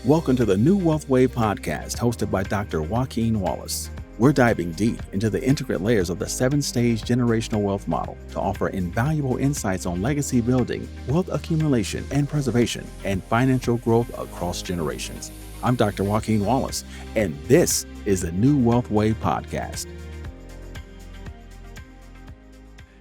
Welcome to the New Wealth Wave podcast hosted by Dr. Joaquin Wallace. We're diving deep into the intricate layers of the 7-stage generational wealth model to offer invaluable insights on legacy building, wealth accumulation and preservation, and financial growth across generations. I'm Dr. Joaquin Wallace, and this is the New Wealth Wave podcast.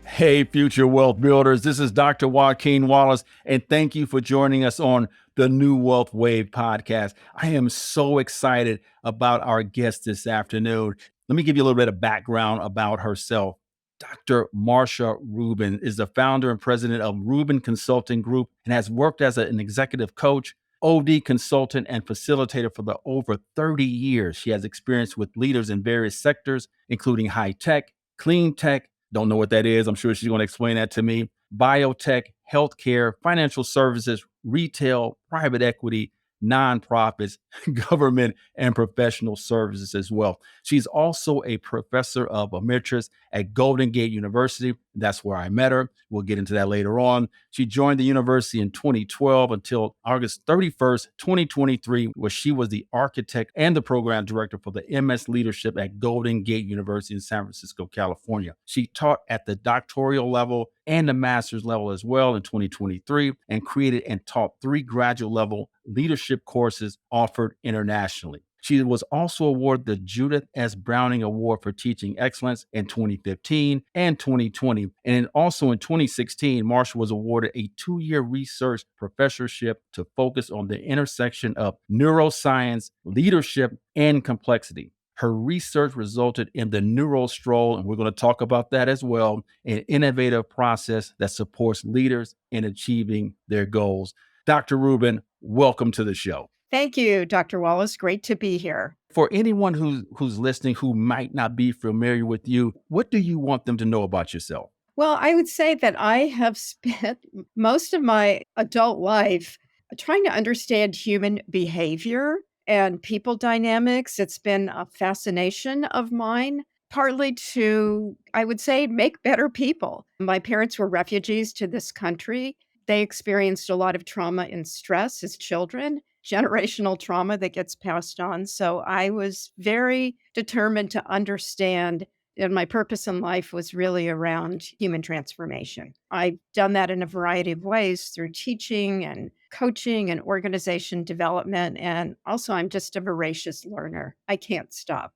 Hey, future wealth builders, this is Dr. Joaquin Wallace, and thank you for joining us on the New Wealth Wave podcast. I am so excited about our guest this afternoon. Let me give you a little bit of background about herself. Dr. Marcia Ruben is the founder and president of Ruben Consulting Group and has worked as an executive coach, OD consultant, and facilitator for over 30 years. She has experience with leaders in various sectors, including high tech, clean tech, don't know what that is. I'm sure she's going to explain that to me. Biotech, healthcare, financial services, retail, private equity, nonprofits, government, and professional services as well. She's also a professor of emeritus at Golden Gate University. That's where I met her. We'll get into that later on. She joined the university in 2012 until August 31st, 2023, where she was the architect and the program director for the MS Leadership at Golden Gate University in San Francisco, California. She taught at the doctoral level and the master's level as well in 2023 and created and taught 3 graduate level leadership courses offered internationally. She was also awarded the Judith S. Browning Award for Teaching Excellence in 2015 and 2020. And also in 2016, Marcia was awarded a 2-year research professorship to focus on the intersection of neuroscience, leadership, and complexity. Her research resulted in the Neurostroll, and we're going to talk about that as well, an innovative process that supports leaders in achieving their goals. Dr. Ruben, welcome to the show. Thank you, Dr. Wallace. Great to be here. For anyone who's listening who might not be familiar with you, what do you want them to know about yourself? Well, I would say that I have spent most of my adult life trying to understand human behavior and people dynamics. It's been a fascination of mine, partly to, I would say, make better people. My parents were refugees to this country. They experienced a lot of trauma and stress as children, generational trauma that gets passed on. So I was very determined to understand, and my purpose in life was really around human transformation. I've done that in a variety of ways through teaching and coaching and organization development. And also, I'm just a voracious learner. I can't stop.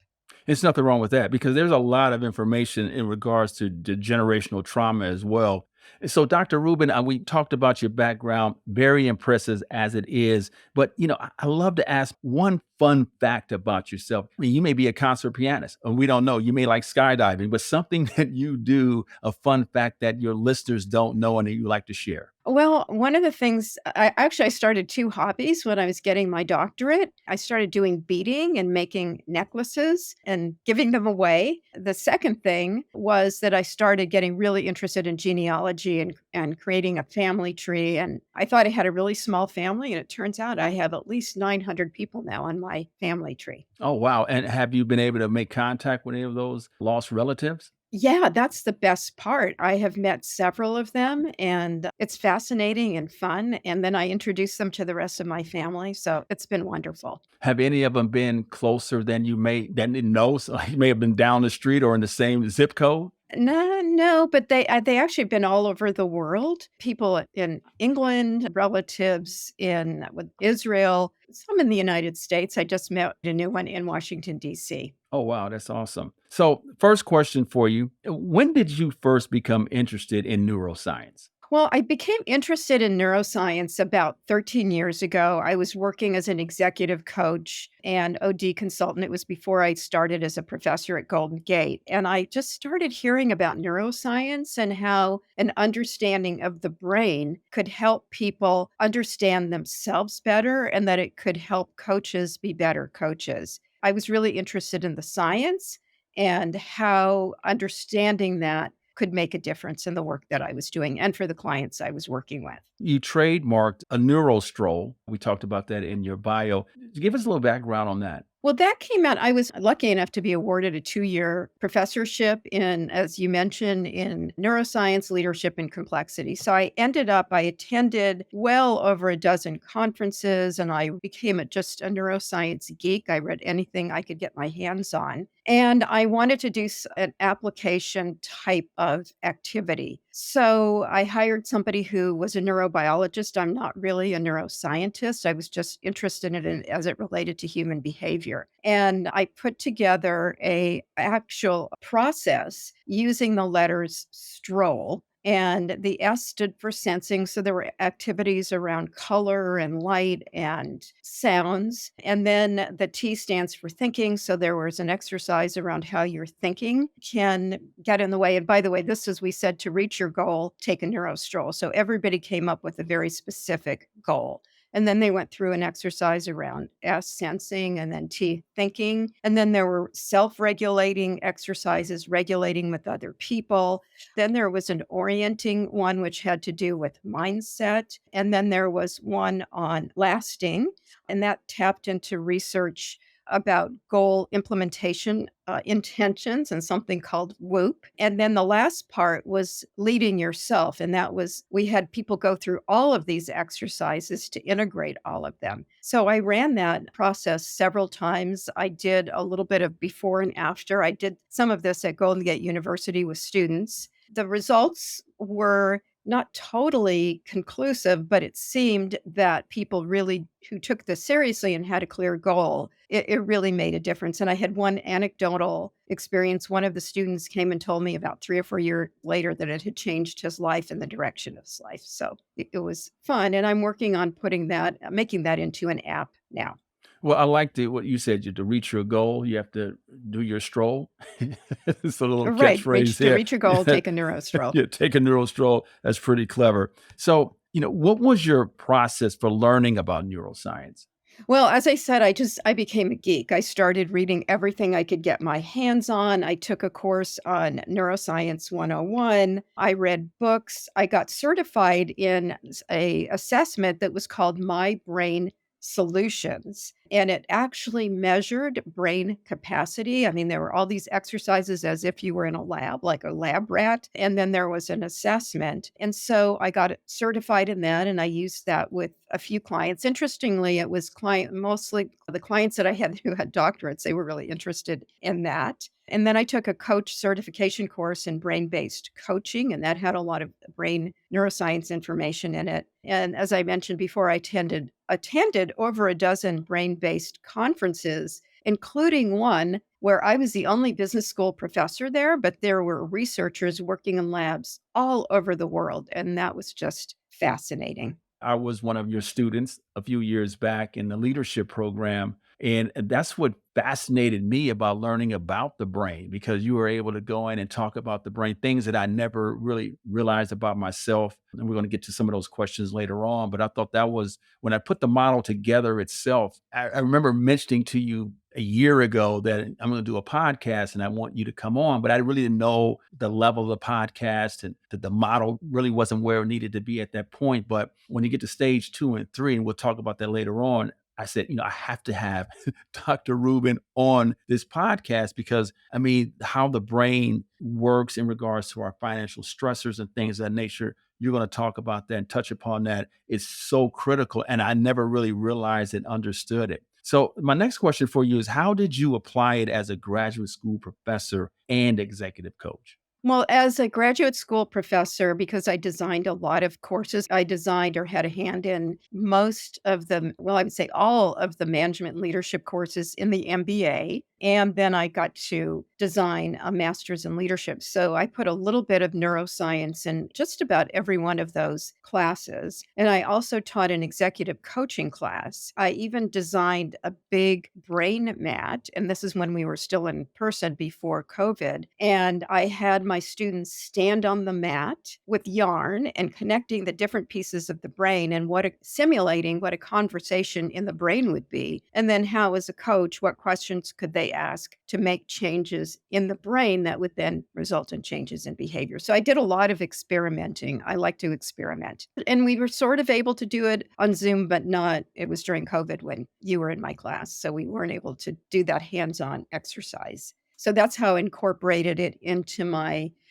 There's nothing wrong with that because there's a lot of information in regards to the generational trauma as well. So, Dr. Ruben, we talked about your background, very impressive as it is. But, I love to ask one fun fact about yourself. I mean, you may be a concert pianist, and we don't know. You may like skydiving, but something that you do, a fun fact that your listeners don't know and that you like to share. Well, one of the things, I started 2 hobbies when I was getting my doctorate. I started doing beading and making necklaces and giving them away. The second thing was that I started getting really interested in genealogy and creating a family tree. And I thought I had a really small family, and it turns out I have at least 900 people now on my family tree. Oh, wow. And have you been able to make contact with any of those lost relatives? Yeah, that's the best part. I have met several of them, and it's fascinating and fun. And then I introduce them to the rest of my family. So it's been wonderful. Have any of them been closer than you didn't know? So you may have been down the street or in the same zip code? No, but they actually been all over the world. People in England, relatives with Israel, some in the United States. I just met a new one in Washington, D.C. Oh, wow. That's awesome. So first question for you. When did you first become interested in neuroscience? Well, I became interested in neuroscience about 13 years ago. I was working as an executive coach and OD consultant. It was before I started as a professor at Golden Gate. And I just started hearing about neuroscience and how an understanding of the brain could help people understand themselves better and that it could help coaches be better coaches. I was really interested in the science and how understanding that could make a difference in the work that I was doing and for the clients I was working with. You trademarked a Neurostroll. We talked about that in your bio. Give us a little background on that. Well, that came out I was lucky enough to be awarded a 2-year professorship in, as you mentioned, in neuroscience, leadership, and complexity. So I attended well over a dozen conferences, and I became just a neuroscience geek. I read anything I could get my hands on. And I wanted to do an application type of activity. So I hired somebody who was a neurobiologist. I'm not really a neuroscientist. I was just interested in it as it related to human behavior. And I put together a actual process using the letters stroll. And the S stood for sensing. So there were activities around color and light and sounds. And then the T stands for thinking. So there was an exercise around how your thinking can get in the way. And by the way, this is, we said, to reach your goal, take a neuro stroll. So everybody came up with a very specific goal. And then they went through an exercise around S sensing and then T thinking. And then there were self regulating exercises, regulating with other people. Then there was an orienting one, which had to do with mindset. And then there was one on lasting, and that tapped into research about goal implementation intentions and something called WHOOP. And then the last part was leading yourself. And that was, we had people go through all of these exercises to integrate all of them. So I ran that process several times. I did a little bit of before and after. I did some of this at Golden Gate University with students. The results were not totally conclusive, but it seemed that people really who took this seriously and had a clear goal, it really made a difference. And I had one anecdotal experience. One of the students came and told me about 3 or 4 years later that it had changed his life and the direction of his life. So it was fun. And I'm working on making that into an app now. Well, I like what you said. To reach your goal, you have to do your stroll. It's a little Right. catchphrase To here. reach your goal, take a neuro stroll. Yeah, take a neural stroll. That's pretty clever. So, what was your process for learning about neuroscience? Well, as I said, I became a geek. I started reading everything I could get my hands on. I took a course on Neuroscience 101. I read books. I got certified in a assessment that was called My Brain Solutions, and it actually measured brain capacity. I mean, there were all these exercises as if you were in a lab, like a lab rat, and then there was an assessment. And so I got certified in that, and I used that with a few clients. Interestingly, it was mostly the clients that I had who had doctorates. They were really interested in that. And then I took a coach certification course in brain-based coaching, and that had a lot of brain neuroscience information in it. And as I mentioned before, I attended over a dozen brain-based conferences, including one where I was the only business school professor there, but there were researchers working in labs all over the world, and that was just fascinating. I was one of your students a few years back in the leadership program. And that's what fascinated me about learning about the brain, because you were able to go in and talk about the brain, things that I never really realized about myself. And we're going to get to some of those questions later on. But I thought that was when I put the model together itself. I remember mentioning to you a year ago that I'm going to do a podcast and I want you to come on, but I really didn't know the level of the podcast and that the model really wasn't where it needed to be at that point. But when you get to stage 2 and 3, and we'll talk about that later on, I said, I have to have Dr. Ruben on this podcast because, I mean, how the brain works in regards to our financial stressors and things of that nature, you're going to talk about that and touch upon that. It's so critical. And I never really realized and understood it. So my next question for you is, how did you apply it as a graduate school professor and executive coach? Well, as a graduate school professor, because I designed a lot of courses, I designed or had a hand in most of them. Well, I would say all of the management and leadership courses in the MBA. And then I got to design a master's in leadership. So I put a little bit of neuroscience in just about every one of those classes. And I also taught an executive coaching class. I even designed a big brain mat. And this is when we were still in person before COVID. And I had my students stand on the mat with yarn and connecting the different pieces of the brain and simulating what a conversation in the brain would be. And then how, as a coach, what questions could they ask to make changes changes in the brain that would then result in changes in behavior. So I did a lot of experimenting. I like to experiment. And we were sort of able to do it on Zoom, but not, it was during COVID when you were in my class. So we weren't able to do that hands-on exercise. So that's how I incorporated it into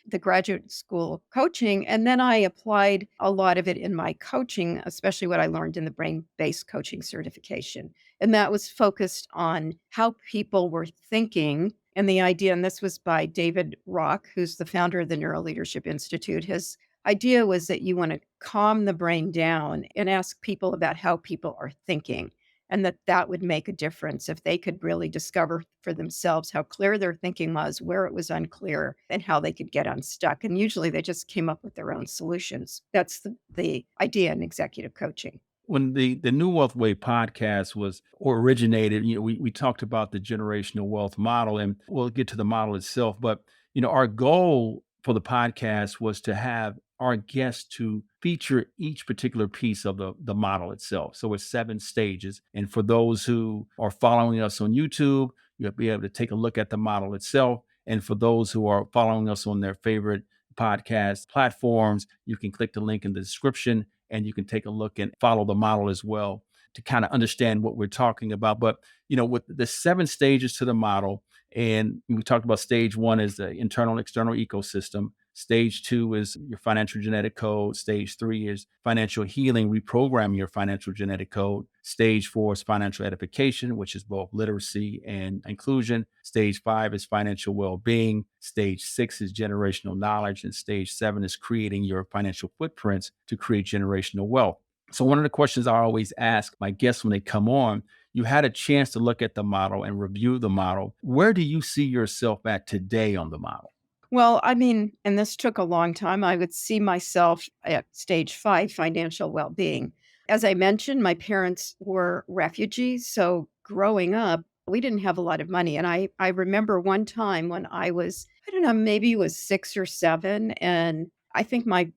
the graduate school coaching. And then I applied a lot of it in my coaching, especially what I learned in the brain-based coaching certification. And that was focused on how people were thinking. And the idea, and this was by David Rock, who's the founder of the Neuroleadership Institute. His idea was that you want to calm the brain down and ask people about how people are thinking, and that would make a difference if they could really discover for themselves how clear their thinking was, where it was unclear, and how they could get unstuck. And usually they just came up with their own solutions. That's the idea in executive coaching. When the New Wealth Way podcast was or originated, we talked about the generational wealth model, and we'll get to the model itself. But our goal for the podcast was to have our guests to feature each particular piece of the model itself. So it's 7 stages. And for those who are following us on YouTube, you'll be able to take a look at the model itself. And for those who are following us on their favorite podcast platforms, you can click the link in the description and you can take a look and follow the model as well to kind of understand what we're talking about. But, with the 7 stages to the model, and we talked about stage 1 is the internal and external ecosystem. Stage 2 is your financial genetic code. Stage 3 is financial healing, reprogramming your financial genetic code. Stage 4 is financial edification, which is both literacy and inclusion. Stage 5 is financial well-being. Stage 6 is generational knowledge. And stage 7 is creating your financial footprints to create generational wealth. So one of the questions I always ask my guests when they come on, you had a chance to look at the model and review the model. Where do you see yourself at today on the model? Well, I mean, and this took a long time. I would see myself at stage 5, financial well-being. As I mentioned, my parents were refugees. So growing up, we didn't have a lot of money. And I remember one time when I was, I don't know, maybe it was 6 or 7. And I think my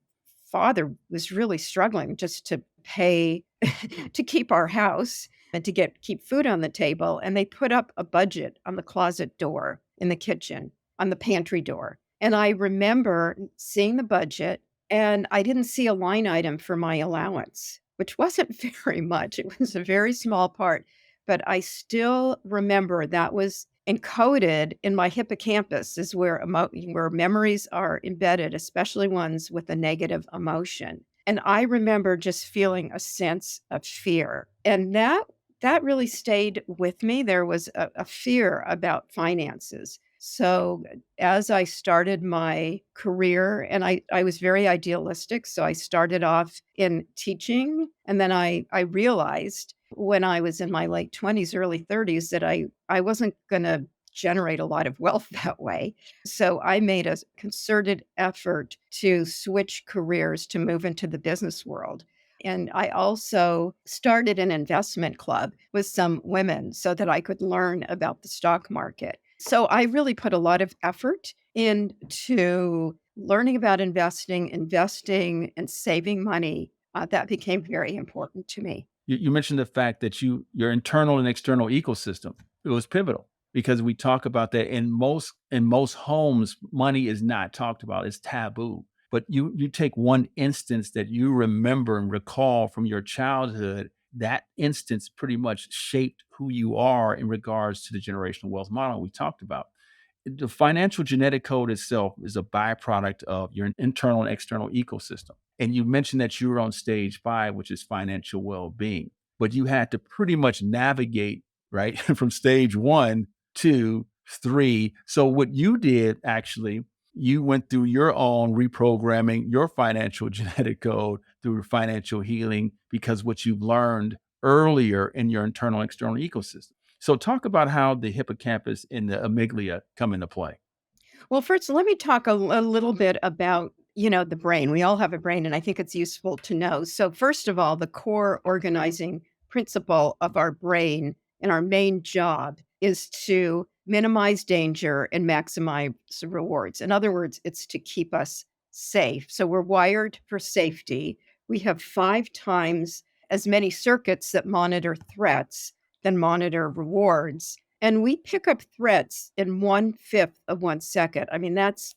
father was really struggling just to pay to keep our house and to keep food on the table. And they put up a budget on the closet door in the kitchen, on the pantry door. And I remember seeing the budget, and I didn't see a line item for my allowance, which wasn't very much. It was a very small part, but I still remember that was encoded in my hippocampus, is where memories are embedded, especially ones with a negative emotion. And I remember just feeling a sense of fear, and that really stayed with me. There was a fear about finances. So as I started my career, and I was very idealistic, so I started off in teaching, and then I realized when I was in my late 20s, early 30s, that I wasn't going to generate a lot of wealth that way. So I made a concerted effort to switch careers to move into the business world. And I also started an investment club with some women so that I could learn about the stock market. So I really put a lot of effort into learning about investing and saving money. That became very important to me. You mentioned the fact that your internal and external ecosystem, it was pivotal because we talk about that in most homes, money is not talked about. It's taboo. But you take one instance that you remember and recall from your childhood, that instance pretty much shaped who you are in regards to the generational wealth model we talked about. The financial genetic code itself is a byproduct of your internal and external ecosystem. And you mentioned that you were on stage 5, which is financial well-being, but you had to pretty much navigate, right, from stage 1, 2, 3. So what you did actually, you went through your own reprogramming your financial genetic code through financial healing because what you've learned earlier in your internal and external ecosystem. So talk about how the hippocampus and the amygdala come into play. Well, first, let me talk a little bit about, the brain. We all have a brain, and I think it's useful to know. So first of all, the core organizing principle of our brain and our main job is to minimize danger and maximize rewards. In other words, it's to keep us safe. So we're wired for safety. We have 5 times as many circuits that monitor threats than monitor rewards. And we pick up threats in 1/5 of 1 second. I mean, that's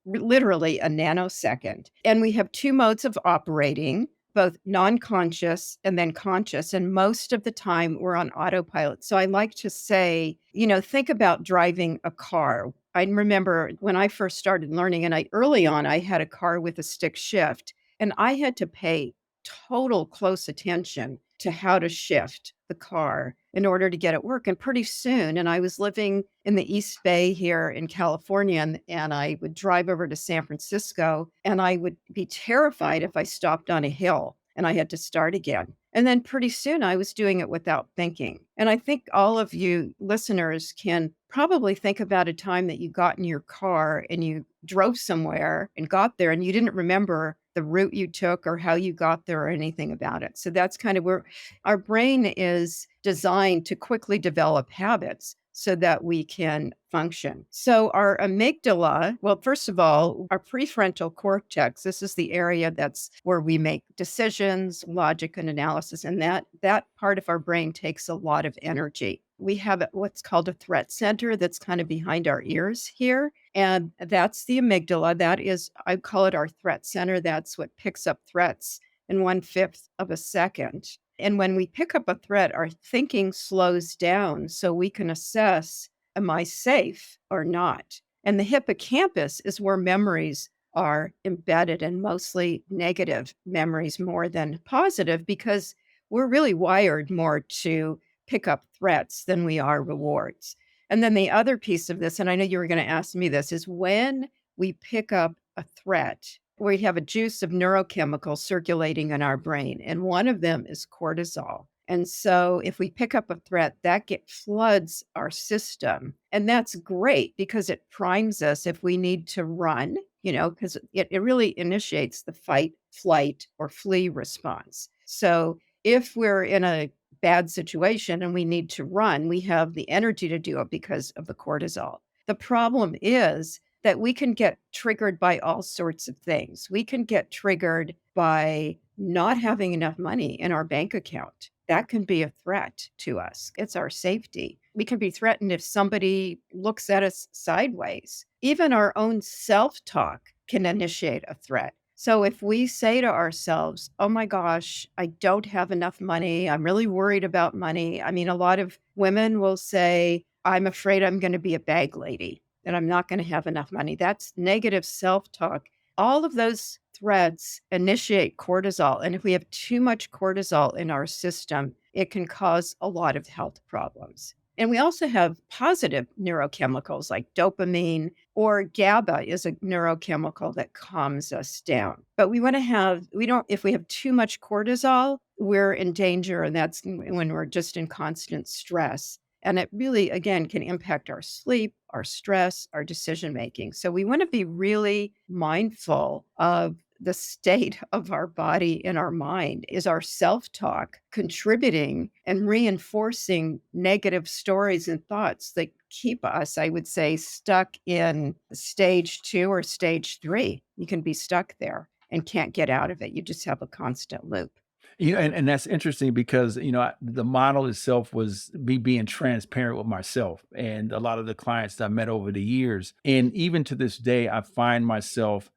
literally a nanosecond. And we have 2 modes of operating, both non-conscious and then conscious, and most of the time we're on autopilot. So I like to say, think about driving a car. I remember when I first started learning, and early on, I had a car with a stick shift, and I had to pay total close attention to how to shift the car in order to get it work. And pretty soon, and I was living in the East Bay here in California, and I would drive over to San Francisco, and I would be terrified if I stopped on a hill and I had to start again. And then pretty soon I was doing it without thinking. And I think all of you listeners can probably think about a time that you got in your car and you drove somewhere and got there and you didn't remember the route you took or how you got there or anything about it. So that's kind of where our brain is designed to quickly develop habits so that we can function. So our amygdala, well, first of all, our prefrontal cortex, this is the area that's where we make decisions, logic and analysis, and that part of our brain takes a lot of energy. We have what's called a threat center that's kind of behind our ears here, and that's the amygdala. That is, I call it our threat center. That's what picks up threats in 1/5 of a second. And when we pick up a threat, our thinking slows down so we can assess, am I safe or not? And the hippocampus is where memories are embedded, and mostly negative memories more than positive, because we're really wired more to pick up threats than we are rewards. And then the other piece of this, and I know you were going to ask me this, is when we pick up a threat, we have a juice of neurochemicals circulating in our brain, and one of them is cortisol. And so if we pick up a threat, that floods our system. And that's great because it primes us if we need to run, because it really initiates the fight, flight, or flee response. So if we're in a bad situation and we need to run, we have the energy to do it because of the cortisol. The problem is that we can get triggered by all sorts of things. We can get triggered by not having enough money in our bank account. That can be a threat to us. It's our safety. We can be threatened if somebody looks at us sideways. Even our own self-talk can initiate a threat. So if we say to ourselves, oh my gosh, I don't have enough money, I'm really worried about money. I mean, a lot of women will say, I'm afraid I'm going to be a bag lady, that I'm not going to have enough money. That's negative self-talk. All of those threats initiate cortisol. And if we have too much cortisol in our system, it can cause a lot of health problems. And we also have positive neurochemicals like dopamine, or GABA is a neurochemical that calms us down. But if we have too much cortisol, we're in danger. And that's when we're just in constant stress. And it really, again, can impact our sleep, our stress, our decision making. So we want to be really mindful of the state of our body and our mind. Is our self-talk contributing and reinforcing negative stories and thoughts that keep us, I would say, stuck in stage 2 or stage 3? You can be stuck there and can't get out of it. You just have a constant loop. And that's interesting because, the model itself was me being transparent with myself and a lot of the clients that I met over the years. And even to this day, I find myself,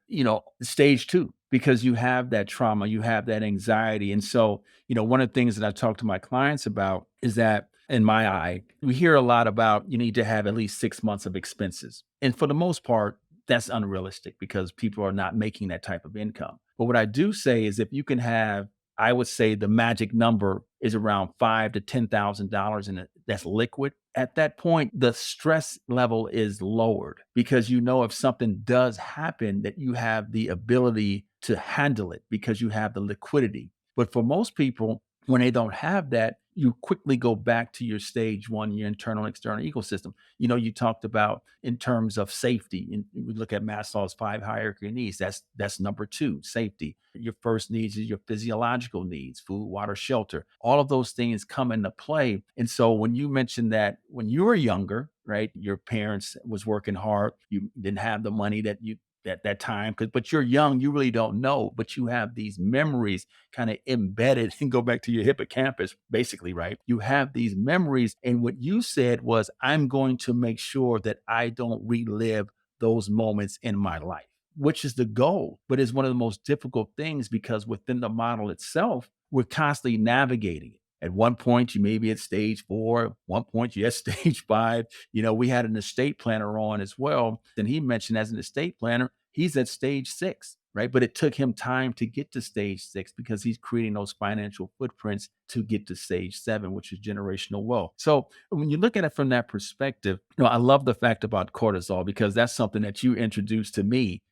stage 2, because you have that trauma, you have that anxiety. And so, one of the things that I talk to my clients about is that in my eye, we hear a lot about you need to have at least 6 months of expenses. And for the most part, that's unrealistic because people are not making that type of income. But what I do say is if you can have, I would say the magic number is around $5,000 to $10,000, and that's liquid. At that point, the stress level is lowered because if something does happen, that you have the ability to handle it because you have the liquidity. But for most people, when they don't have that, you quickly go back to your stage 1, your internal and external ecosystem. You talked about in terms of safety, and we look at Maslow's 5 hierarchy of needs. That's number 2, safety. Your first needs is your physiological needs, food, water, shelter. All of those things come into play. And so when you mentioned that when you were younger, right, your parents was working hard, you didn't have the money that you at that time, but you're young, you really don't know, but you have these memories kind of embedded and go back to your hippocampus, basically, right? You have these memories. And what you said was, I'm going to make sure that I don't relive those moments in my life, which is the goal, but it's one of the most difficult things because within the model itself, we're constantly navigating it. At one point, you may be at stage 4. At one point, you're at stage 5. We had an estate planner on as well. And he mentioned as an estate planner, he's at stage 6, right? But it took him time to get to stage 6 because he's creating those financial footprints to get to stage 7, which is generational wealth. So when you look at it from that perspective, I love the fact about cortisol because that's something that you introduced to me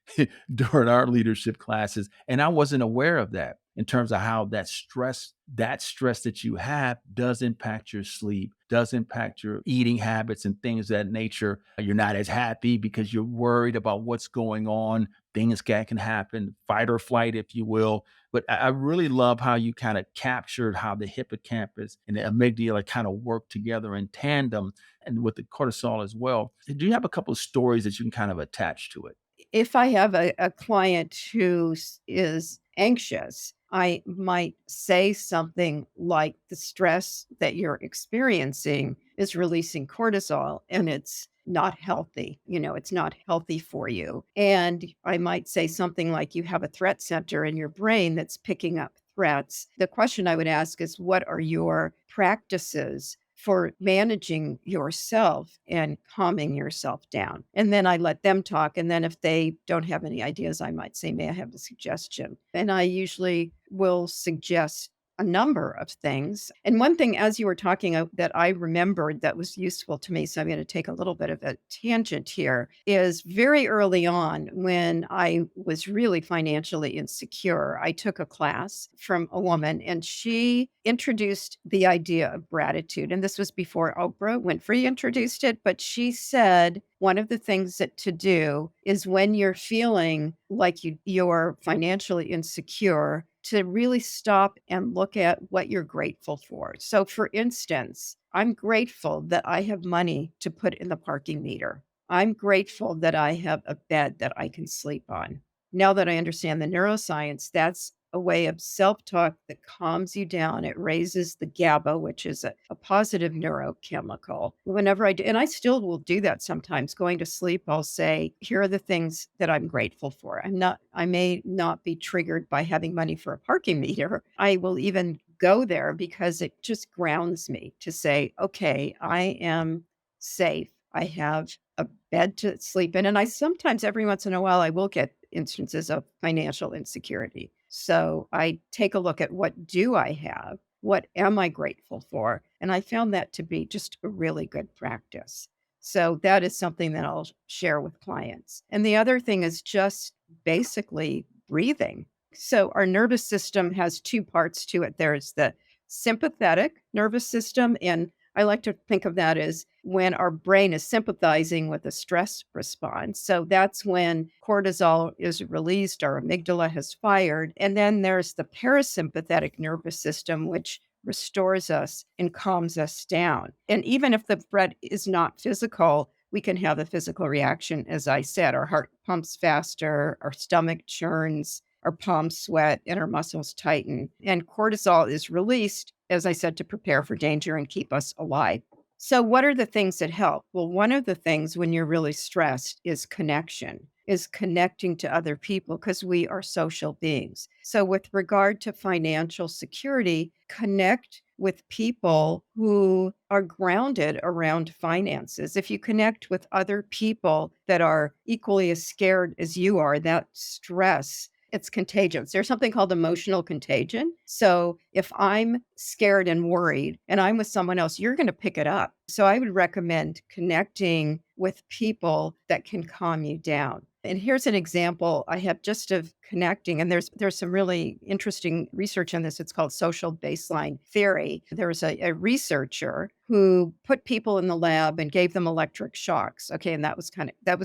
during our leadership classes. And I wasn't aware of that in terms of how that stress that you have does impact your sleep, does impact your eating habits and things of that nature. You're not as happy because you're worried about what's going on. Things can happen, fight or flight, if you will. But I really love how you kind of captured how the hippocampus and the amygdala kind of work together in tandem and with the cortisol as well. Do you have a couple of stories that you can kind of attach to it? If I have a client who is anxious, I might say something like the stress that you're experiencing is releasing cortisol and it's not healthy. It's not healthy for you. And I might say something like you have a threat center in your brain that's picking up threats. The question I would ask is, what are your practices for managing yourself and calming yourself down? And then I let them talk. And then if they don't have any ideas, I might say, may I have a suggestion? And I usually will suggest a number of things. And one thing, as you were talking, that I remembered that was useful to me, so I'm going to take a little bit of a tangent here, is very early on when I was really financially insecure, I took a class from a woman and she introduced the idea of gratitude. And this was before Oprah Winfrey introduced it, but she said, one of the things that to do is when you're feeling like you're financially insecure, to really stop and look at what you're grateful for. So, for instance, I'm grateful that I have money to put in the parking meter. I'm grateful that I have a bed that I can sleep on. Now that I understand the neuroscience, that's a way of self talk that calms you down. It raises the GABA, which is a positive neurochemical. Whenever I do, and I still will do that sometimes, going to sleep, I'll say, here are the things that I'm grateful for. I may not be triggered by having money for a parking meter. I will even go there because it just grounds me to say, okay, I am safe. I have a bed to sleep in. And I sometimes, every once in a while, I will get instances of financial insecurity. So I take a look at, what do I have? What am I grateful for? And I found that to be just a really good practice. So that is something that I'll share with clients. And the other thing is just basically breathing. So our nervous system has two parts to it. There's the sympathetic nervous system, and I like to think of that as when our brain is sympathizing with a stress response. So that's when cortisol is released, our amygdala has fired. And then there's the parasympathetic nervous system, which restores us and calms us down. And even if the threat is not physical, we can have a physical reaction. As I said, our heart pumps faster, our stomach churns, our palms sweat, and our muscles tighten. And cortisol is released, as I said, to prepare for danger and keep us alive. So, what are the things that help? Well, one of the things when you're really stressed is connection, is connecting to other people because we are social beings. So, with regard to financial security, connect with people who are grounded around finances. If you connect with other people that are equally as scared as you are, that stress, it's contagious. There's something called emotional contagion. So if I'm scared and worried and I'm with someone else, you're going to pick it up. So I would recommend connecting with people that can calm you down. And here's an example I have just of connecting, and there's some really interesting research on this. It's called social baseline theory. There was a researcher who put people in the lab and gave them electric shocks. Okay, and that was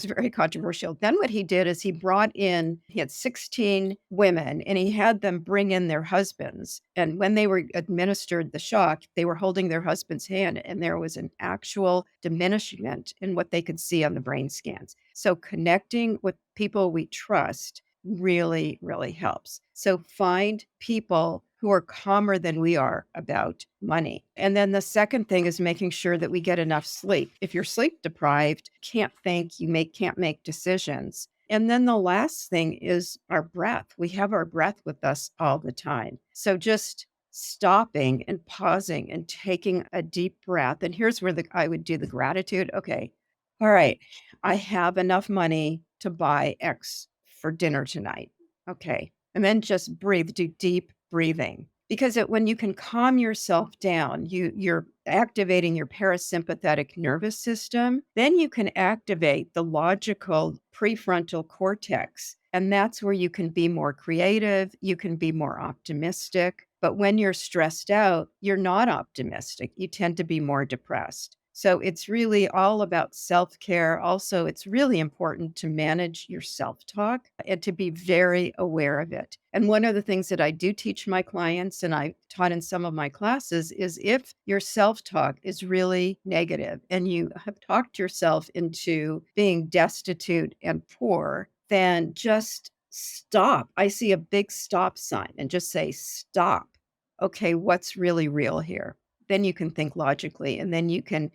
very controversial. Then what he did is he had 16 women and he had them bring in their husbands. And when they were administered the shock, they were holding their husband's hand and there was an actual diminishment in what they could see on the brain scans. So connecting with people we trust really, really helps. So find people who are calmer than we are about money. And then the second thing is making sure that we get enough sleep. If you're sleep deprived, can't think, can't make decisions. And then the last thing is our breath. We have our breath with us all the time. So just stopping and pausing and taking a deep breath. And here's where I would do the gratitude. Okay. All right. I have enough money to buy X for dinner tonight. Okay. And then just breathe, do deep breathing. Because when you can calm yourself down, you're activating your parasympathetic nervous system, then you can activate the logical prefrontal cortex. And that's where you can be more creative, you can be more optimistic. But when you're stressed out, you're not optimistic. You tend to be more depressed. So it's really all about self-care. Also, it's really important to manage your self-talk and to be very aware of it. And one of the things that I do teach my clients and I taught in some of my classes is if your self-talk is really negative and you have talked yourself into being destitute and poor, then just stop. I see a big stop sign and just say, stop. Okay, what's really real here? Then you can think logically and then you can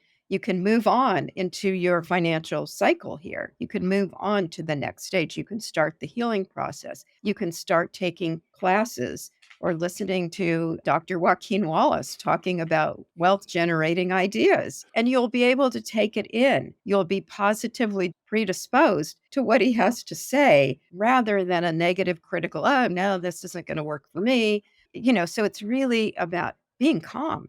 move on into your financial cycle here. You can move on to the next stage. You can start the healing process. You can start taking classes or listening to Dr. Joaquin Wallace talking about wealth generating ideas. And you'll be able to take it in. You'll be positively predisposed to what he has to say rather than a negative critical, oh, no, this isn't going to work for me. So it's really about being calm.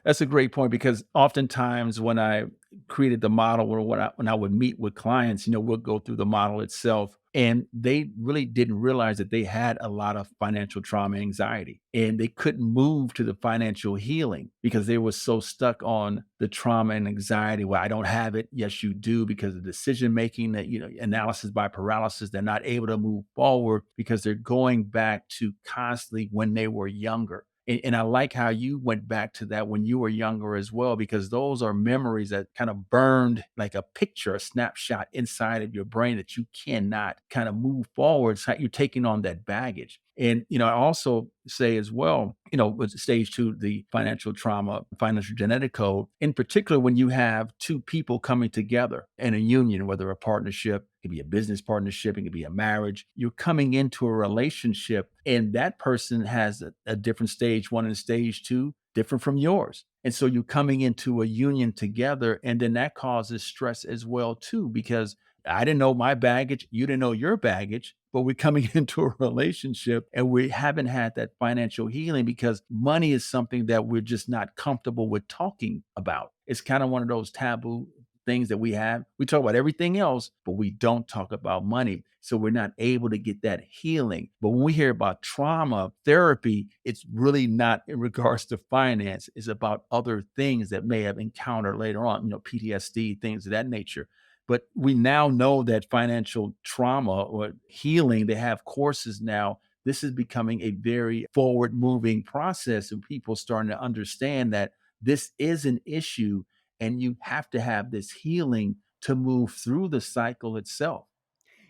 That's a great point because oftentimes when I created the model or when I would meet with clients, we'll go through the model itself and they really didn't realize that they had a lot of financial trauma anxiety and they couldn't move to the financial healing because they were so stuck on the trauma and anxiety. Well, I don't have it. Yes, you do, because of decision making, that, analysis by paralysis, they're not able to move forward because they're going back to constantly when they were younger. And I like how you went back to that when you were younger as well, because those are memories that kind of burned like a picture, a snapshot inside of your brain that you cannot kind of move forward. It's like you're taking on that baggage. And, I also say as well, with stage two, the financial trauma, financial genetic code, in particular, when you have two people coming together in a union, whether a partnership, it could be a business partnership, it could be a marriage, you're coming into a relationship and that person has a different stage one and stage two, different from yours. And so you're coming into a union together and then that causes stress as well too, because I didn't know my baggage, you didn't know your baggage, but we're coming into a relationship and we haven't had that financial healing because money is something that we're just not comfortable with talking about. It's kind of one of those taboo things that we have. We talk about everything else, but we don't talk about money. So we're not able to get that healing. But when we hear about trauma therapy, it's really not in regards to finance. It's about other things that may have encountered later on, PTSD, things of that nature. But we now know that financial trauma or healing, they have courses now. This is becoming a very forward moving process and people starting to understand that this is an issue and you have to have this healing to move through the cycle itself.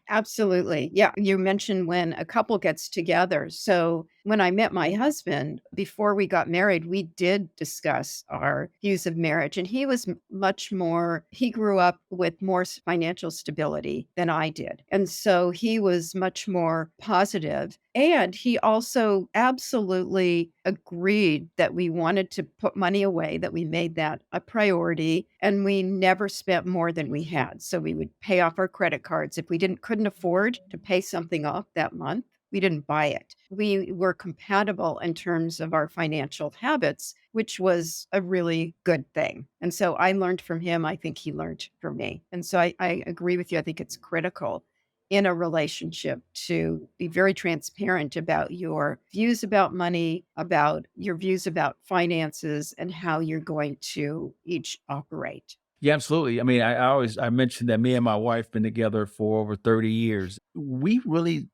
Absolutely. Yeah. You mentioned when a couple gets together. So when I met my husband, before we got married, we did discuss our views of marriage. And he was he grew up with more financial stability than I did. And so he was much more positive. And he also absolutely agreed that we wanted to put money away, that we made that a priority, and we never spent more than we had. So we would pay off our credit cards. If we couldn't afford to pay something off that month, we didn't buy it. We were compatible in terms of our financial habits, which was a really good thing. And so I learned from him. I think he learned from me. And so I agree with you. I think it's critical. in a relationship to be very transparent about your views about money, about your views about finances, and how you're going to each operate. Yeah, absolutely. I mean, I mentioned that me and my wife been together for over 30 years. We really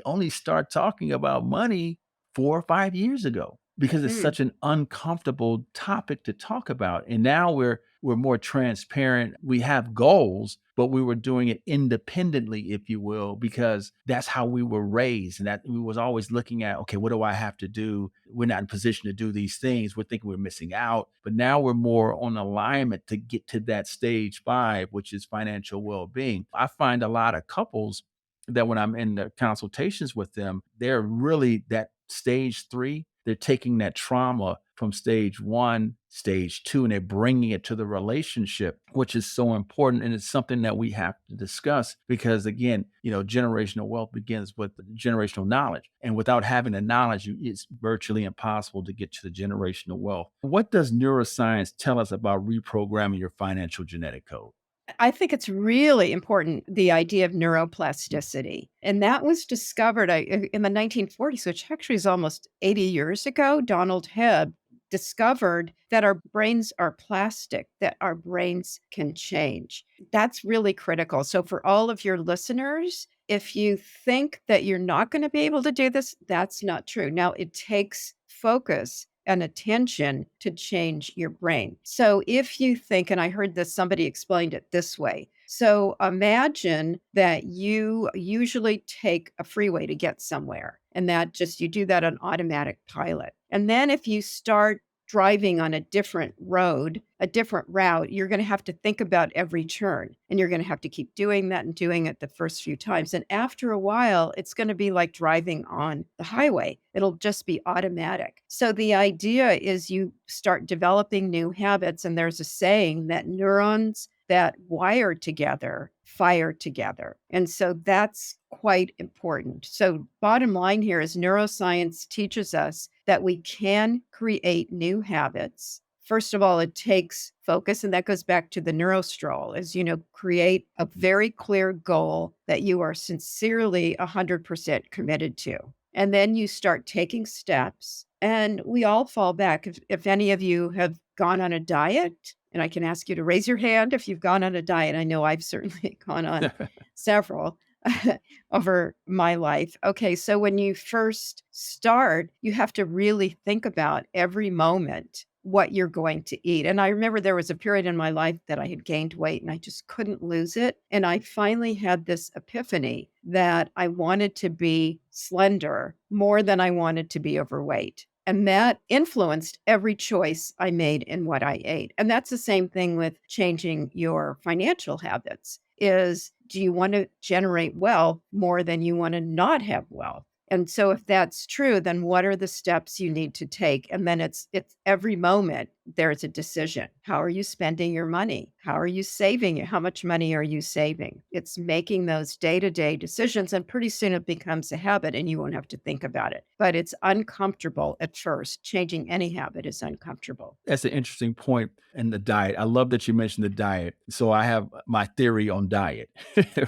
only start talking about money 4 or 5 years ago because it's Mm. such an uncomfortable topic to talk about. And now we're more transparent. We have goals, but we were doing it independently, if you will, because that's how we were raised. And that we was always looking at, okay, what do I have to do? We're not in position to do these things. We're thinking we're missing out. But now we're more on alignment to get to that stage 5, which is financial well-being. I find a lot of couples that when I'm in the consultations with them, they're really that stage 3. They're taking that trauma from stage 1, stage 2, and they're bringing it to the relationship, which is so important. And it's something that we have to discuss because, again, generational wealth begins with generational knowledge. And without having the knowledge, it's virtually impossible to get to the generational wealth. What does neuroscience tell us about reprogramming your financial genetic code? I think it's really important, the idea of neuroplasticity. And that was discovered in the 1940s, which actually is almost 80 years ago. Donald Hebb discovered that our brains are plastic, that our brains can change. That's really critical. So, for all of your listeners, if you think that you're not going to be able to do this, that's not true. Now, it takes focus and attention to change your brain. So if you think, and I heard this, somebody explained it this way. So imagine that you usually take a freeway to get somewhere, and that just you do that on automatic pilot. And then if you start driving on a different road, a different route, you're going to have to think about every turn, and you're going to have to keep doing that and doing it the first few times. And after a while, it's going to be like driving on the highway. It'll just be automatic. So the idea is you start developing new habits. And there's a saying that neurons that wire together fire together. And so that's quite important. So, bottom line here is neuroscience teaches us that we can create new habits. First of all, it takes focus, and that goes back to the neurostroll, is, create a very clear goal that you are sincerely 100% committed to. And then you start taking steps, and we all fall back. If any of you have gone on a diet, and I can ask you to raise your hand if you've gone on a diet. I know I've certainly gone on several over my life. Okay, so when you first start, you have to really think about every moment what you're going to eat. And I remember there was a period in my life that I had gained weight and I just couldn't lose it. And I finally had this epiphany that I wanted to be slender more than I wanted to be overweight. And that influenced every choice I made in what I ate. And that's the same thing with changing your financial habits is, do you want to generate wealth more than you want to not have wealth? And so if that's true, then what are the steps you need to take? And then it's every moment there's a decision. How are you spending your money? How are you saving it? How much money are you saving? It's making those day-to-day decisions, and pretty soon it becomes a habit and you won't have to think about it. But it's uncomfortable at first. Changing any habit is uncomfortable. That's an interesting point in the diet. I love that you mentioned the diet. So I have my theory on diet,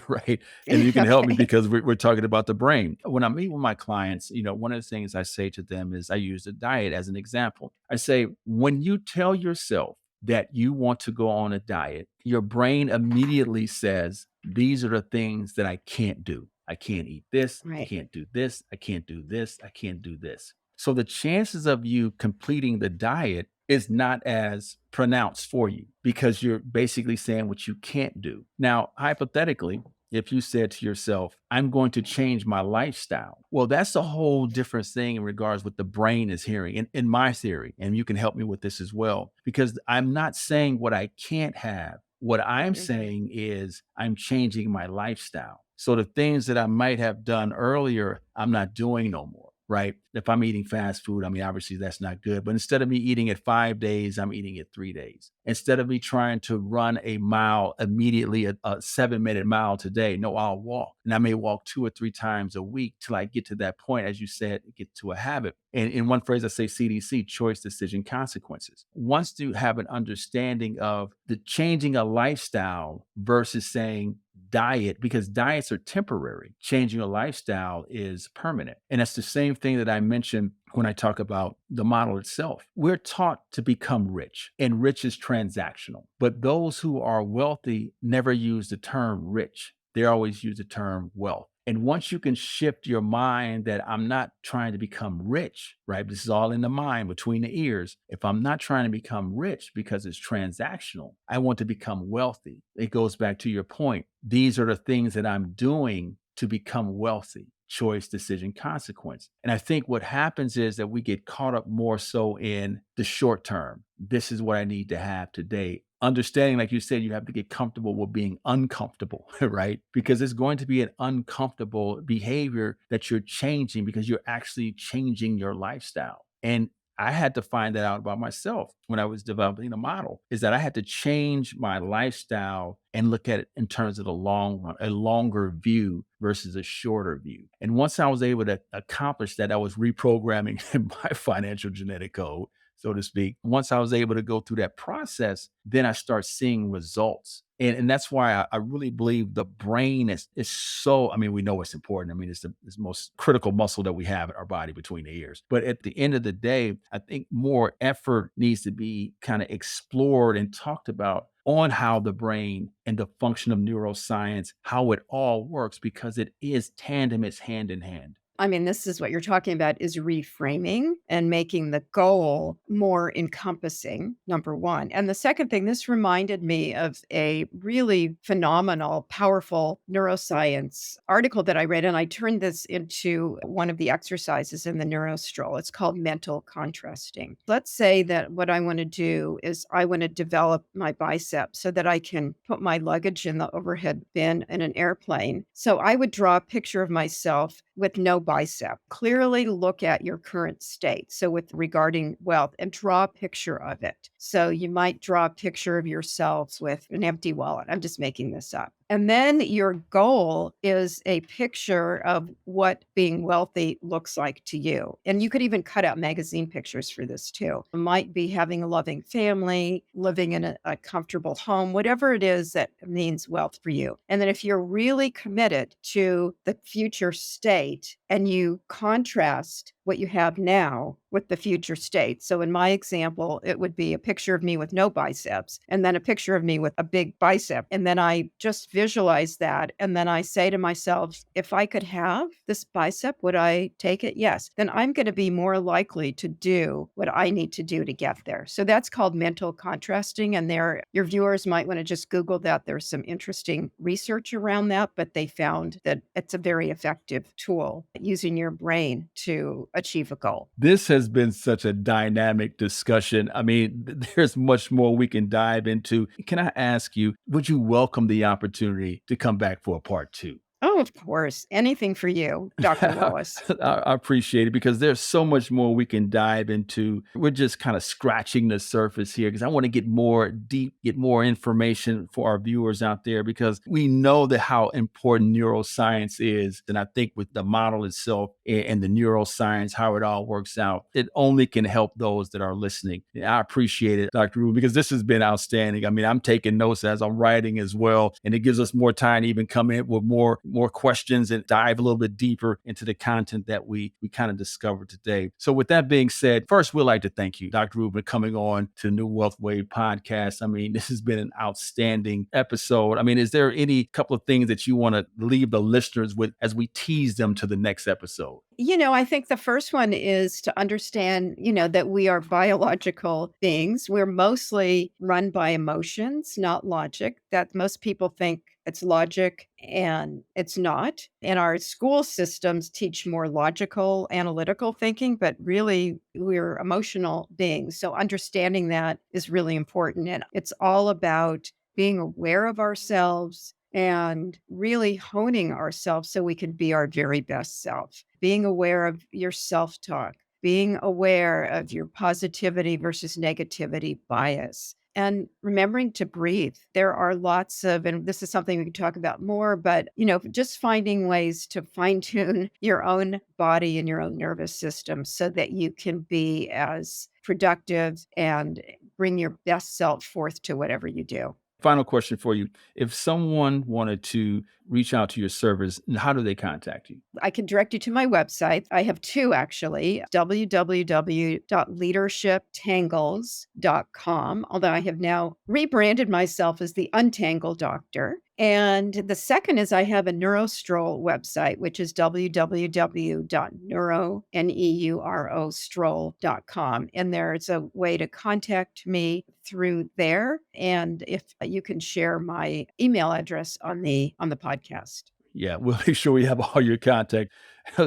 right? And you can help me Okay. because we're talking about the brain. When I meet with my clients, one of the things I say to them is I use the diet as an example. I say, when you tell yourself that you want to go on a diet, your brain immediately says, these are the things that I can't do. I can't eat this. I Right. can't do this. I can't do this. I can't do this. So the chances of you completing the diet is not as pronounced for you because you're basically saying what you can't do. Now, hypothetically, if you said to yourself, I'm going to change my lifestyle, well, that's a whole different thing in regards what the brain is hearing in my theory. And you can help me with this as well, because I'm not saying what I can't have. What I'm Mhm. saying is I'm changing my lifestyle. So the things that I might have done earlier, I'm not doing no more. Right. If I'm eating fast food, I mean, obviously that's not good. But instead of me eating it 5 days, I'm eating it 3 days. Instead of me trying to run a mile immediately, a 7-minute mile today, no, I'll walk. And I may walk 2 or 3 times a week till I get to that point, as you said, get to a habit. And in one phrase, I say CDC, choice, decision, consequences. Once you have an understanding of the changing a lifestyle versus saying, diet, because diets are temporary. Changing your lifestyle is permanent. And that's the same thing that I mentioned when I talk about the model itself. We're taught to become rich, and rich is transactional. But those who are wealthy never use the term rich. They always use the term wealth. And once you can shift your mind that I'm not trying to become rich, right? This is all in the mind between the ears. If I'm not trying to become rich because it's transactional, I want to become wealthy. It goes back to your point. These are the things that I'm doing to become wealthy. Choice, decision, consequence. And I think what happens is that we get caught up more so in the short term. This is what I need to have today. Understanding, like you said, you have to get comfortable with being uncomfortable, right? Because it's going to be an uncomfortable behavior that you're changing because you're actually changing your lifestyle. And I had to find that out about myself when I was developing the model, is that I had to change my lifestyle and look at it in terms of the long run, a longer view versus a shorter view. And once I was able to accomplish that, I was reprogramming my financial genetic code, so to speak. Once I was able to go through that process, then I start seeing results. And that's why I really believe the brain is so, I mean, we know it's important. I mean, it's the most critical muscle that we have in our body between the ears. But at the end of the day, I think more effort needs to be kind of explored and talked about on how the brain and the function of neuroscience, how it all works, because it is tandem, it's hand in hand. I mean, this is what you're talking about is reframing and making the goal more encompassing, number one. And the second thing, this reminded me of a really phenomenal, powerful neuroscience article that I read, and I turned this into one of the exercises in the neurostroll. It's called mental contrasting. Let's say that what I want to do is I want to develop my bicep so that I can put my luggage in the overhead bin in an airplane. So I would draw a picture of myself with no bicep. Clearly look at your current state. So with regarding wealth, and draw a picture of it. So you might draw a picture of yourselves with an empty wallet. I'm just making this up. And then your goal is a picture of what being wealthy looks like to you. And you could even cut out magazine pictures for this too. It might be having a loving family, living in a comfortable home, whatever it is that means wealth for you. And then if you're really committed to the future state and you contrast what you have now with the future state. So in my example, it would be a picture of me with no biceps and then a picture of me with a big bicep. And then I just visualize that. And then I say to myself, if I could have this bicep, would I take it? Yes. Then I'm going to be more likely to do what I need to do to get there. So that's called mental contrasting. And there, your viewers might want to just Google that. There's some interesting research around that, but they found that it's a very effective tool using your brain to achieve a goal. This has been such a dynamic discussion. I mean, there's much more we can dive into. Can I ask you, would you welcome the opportunity to come back for a part two? Oh, of course. Anything for you, Dr. Wallace. I appreciate it because there's so much more we can dive into. We're just kind of scratching the surface here because I want to get more deep, get more information for our viewers out there because we know that how important neuroscience is. And I think with the model itself and the neuroscience, how it all works out, it only can help those that are listening. And I appreciate it, Dr. Ruben, because this has been outstanding. I mean, I'm taking notes as I'm writing as well, and it gives us more time to even come in with more questions and dive a little bit deeper into the content that we kind of discovered today. So with that being said, first, we'd like to thank you, Dr. Ruben, coming on to the New Wealth Wave podcast. I mean, this has been an outstanding episode. I mean, is there any couple of things that you want to leave the listeners with as we tease them to the next episode? I think the first one is to understand, that we are biological beings. We're mostly run by emotions, not logic. That most people think it's logic and it's not. And our school systems teach more logical, analytical thinking, but really we're emotional beings. So understanding that is really important. And it's all about being aware of ourselves and really honing ourselves so we can be our very best self. Being aware of your self talk, being aware of your positivity versus negativity bias, and remembering to breathe. There are lots of, and this is something we can talk about more, but, just finding ways to fine tune your own body and your own nervous system so that you can be as productive and bring your best self forth to whatever you do. Final question for you. If someone wanted to reach out to your service, how do they contact you? I can direct you to my website. I have two actually, www.leadershiptangles.com, although I have now rebranded myself as the Untangled Doctor. And the second is I have a Neurostroll website, which is www.neurostroll.com. And there's a way to contact me through there. And if you can share my email address on the podcast. Yeah, we'll make sure we have all your contact.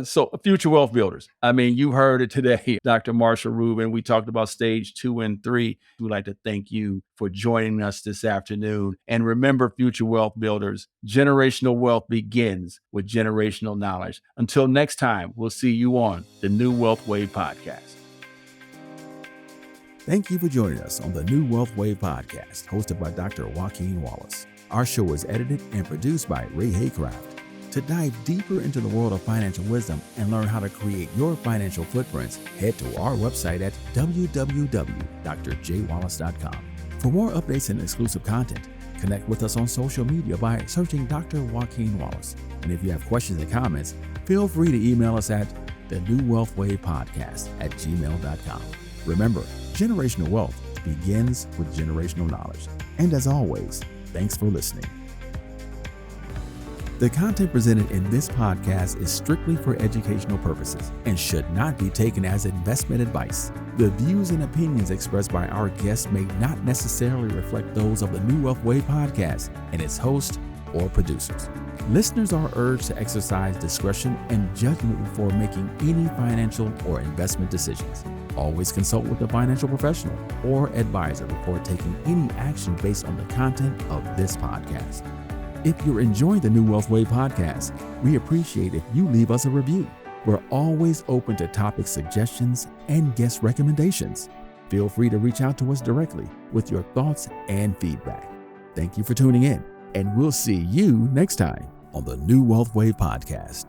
So, future wealth builders. I mean, you heard it today, Dr. Marcia Ruben. We talked about stage 2 and 3. We'd like to thank you for joining us this afternoon. And remember, future wealth builders, generational wealth begins with generational knowledge. Until next time, we'll see you on the New Wealth Wave podcast. Thank you for joining us on the New Wealth Wave podcast, hosted by Dr. Joaquin Wallace. Our show is edited and produced by Ray Haycraft. To dive deeper into the world of financial wisdom and learn how to create your financial footprints, head to our website at www.drjwallace.com. For more updates and exclusive content, connect with us on social media by searching Dr. Joaquin Wallace. And if you have questions and comments, feel free to email us at thenewwealthwavepodcast@gmail.com. Remember, generational wealth begins with generational knowledge. And as always, thanks for listening. The content presented in this podcast is strictly for educational purposes and should not be taken as investment advice. The views and opinions expressed by our guests may not necessarily reflect those of the New Wealth Wave podcast and its host or producers. Listeners are urged to exercise discretion and judgment before making any financial or investment decisions. Always consult with a financial professional or advisor before taking any action based on the content of this podcast. If you're enjoying the New Wealth Wave podcast, we appreciate if you leave us a review. We're always open to topic suggestions and guest recommendations. Feel free to reach out to us directly with your thoughts and feedback. Thank you for tuning in, and we'll see you next time on the New Wealth Wave podcast.